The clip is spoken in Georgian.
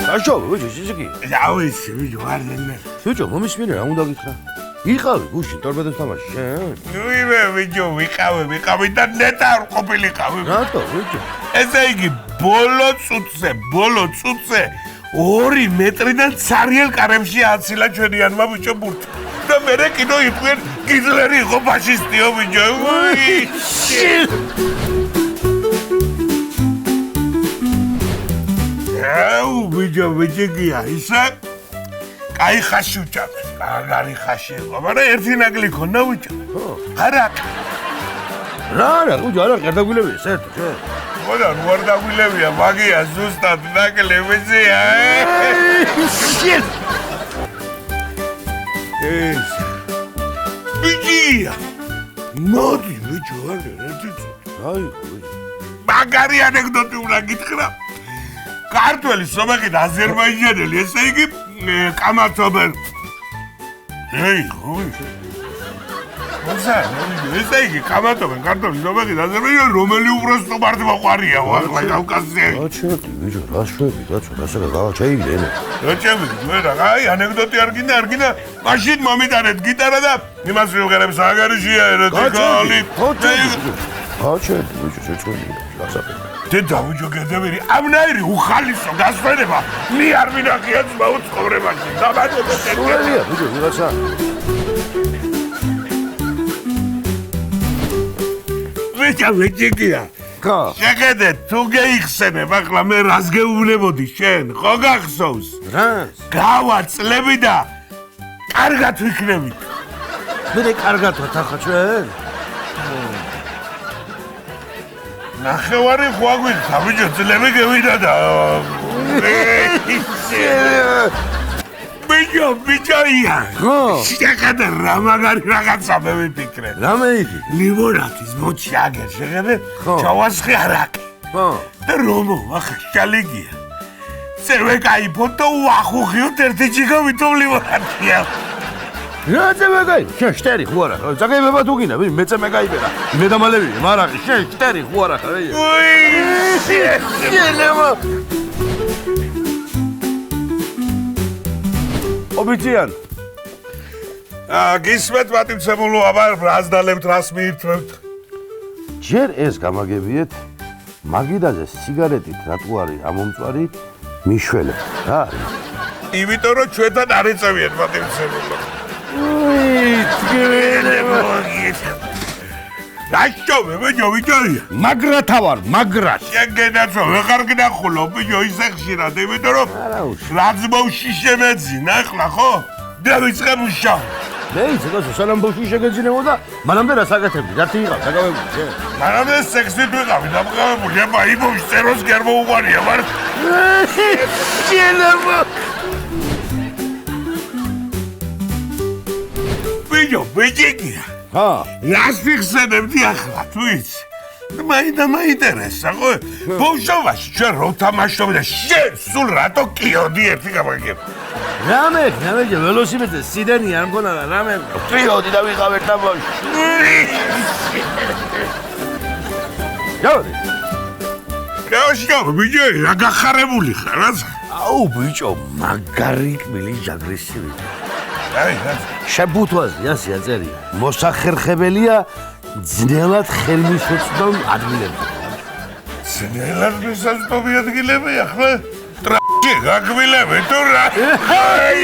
აშო, ბიჭო, ისე კი. დავიცი, ბიჭო, არ ზენე. ბიჭო, მომისმინე რა უნდა გითხრა? იყავი გუშინ ტორპედოს თამაში შენ? ვიმე, ბიჭო, ვიყავი და ნეტა არ ყოფილიყავი. რატო, ბიჭო? ესე იგი, ბოლო წუთზე 2 მეტრიდან ცარიელ კარებში აცილა ჩვენიანმა ბიჭო ბურთი. და მერე კიდო იყვნენ გიტლერი იყო ფაშისტიო ბიჭო. ბიჭო, ბიჭიკია, ისა კაი ხაში უჭამე. მაგარი ხაში იყო, მაგრამ ერთი ნაგლი ქონდა ბიჭო. არაკ. რა, ბიჭო, არა, გარდაგვილებია, საერთოდ, შენ. ხოდა რუარ დაგვილებია, მაგია ზუსტად ნაკლებია. ეს ბიჭია. მოდი, ბიჭო, ერთი წუთი. აი, ბიჭო. მაგარი ანეკდოტი უნდა გითხრა. ქართველი სომეხი და აზერბაიჯანელი, ესე იგი, კამათობენ. ესე იგი, კამათობენ ქართველი სომეხი და აზერბაიჯანელი, რომელი უბრალოდ მარტივაყარია, ახლა კავკასიაში. აჩვენე, ბიჭო, რა შვები, კაცო, რასაკა გავაჩეიგდე ენე. რაჭემი, აი, ანეკდოტი არ გინდა, მაშინ მომიტანეთ გიტარა და იმას ვიღერებ საგარიშია, ეროტიკალი. აჩვენე, ბიჭო, შეწყვეტი, რასაკა. დედა ბიჭო გედევერი ამნაირი უხალისო გასვენება მე არ მინახია ძმა უცხოვრებაში დამატებო შუალია ბიჭო ვიღაცა ვეჭიკია ხა შეხედე თუ გეიხსენებ ახლა მე რას გეუბნებოდი შენ ხო გახსოვს რას გავაწლები და კარგად ვიქნებით მე კარგად ვთახა ჩვენ ნახევარი ხვაგვიქცა ბიჭო ძლები გევიდა და ბიჭოია შეხედე რა მაგარი რაღაცა მე ვიფიქრე რა მეიქი ლიმონადის მოჩი აგერ შეხედე ჩავასხი არაკი და რომო ახლა შალიგია სერვე კაი ფოტო უახუხიოთ ერთი ჯიგა ვითომ ლიმონადია რა ძმაი შენ შტერი ხო არა ზაგებება თუ გინდა მეწე მე გაიბერა მე დამალები მარაღი შენ შტერი ხო არა ხარ შენემა ობიციან გისმეთ მათიმცემულო აბა რას დალებთ რას მიირთმევთ ჯერ ეს გამაგებიეთ მაგიდაზე სიგარეტით რატო არის ამომწვარი მიშველე რა არის იმიტომ რომ ჩვენთან არ ეწევიან მათიმცემულო დაშოვე ბიჭო ვიჯოია მაგრათა ვარ მაგრად შენ გენაცო ვეღარ გნახულო ბიჭო ისე ხშირად იმიტომ რომ რაც მოვშიშე მეძინა ახლა ხო და ვიწყებ უშავ მე იცოდო სანამ ბოში შეგეძინებოდა მანამდე რა საკეთებდი რათი იყავ საკავებული შენ მანამდე სექსით ვიყავი დამყავებული აბა იმოშ წეროს გერ მოუყარია ვარ შენებო ბიჭიკია რას ვიხსენებდი ახლა თუ იცი მაინტერესა ხო ბავშვობაში ჩვენ რო თამაშობდი და შენ სულ რატო კიოდი ერთი გამაგებ რამე ველოსიპედზე სიდენი არ მქონა და რამე კიოდი და ვიყავ ერთ ბავშვი გავშკავ ბიჭო რა გახარებული ხარ რა აუ ბიჭო მაგარი კბილი ჯაგრესივი აი შებუთვაზე ასია წერია მოსახერხებელია ძნელად ხელმისაწვდომ ადგილებზე ძნელად მისაწვდომი ადგილები ახლა ტრა გაგვილები თუ რა აი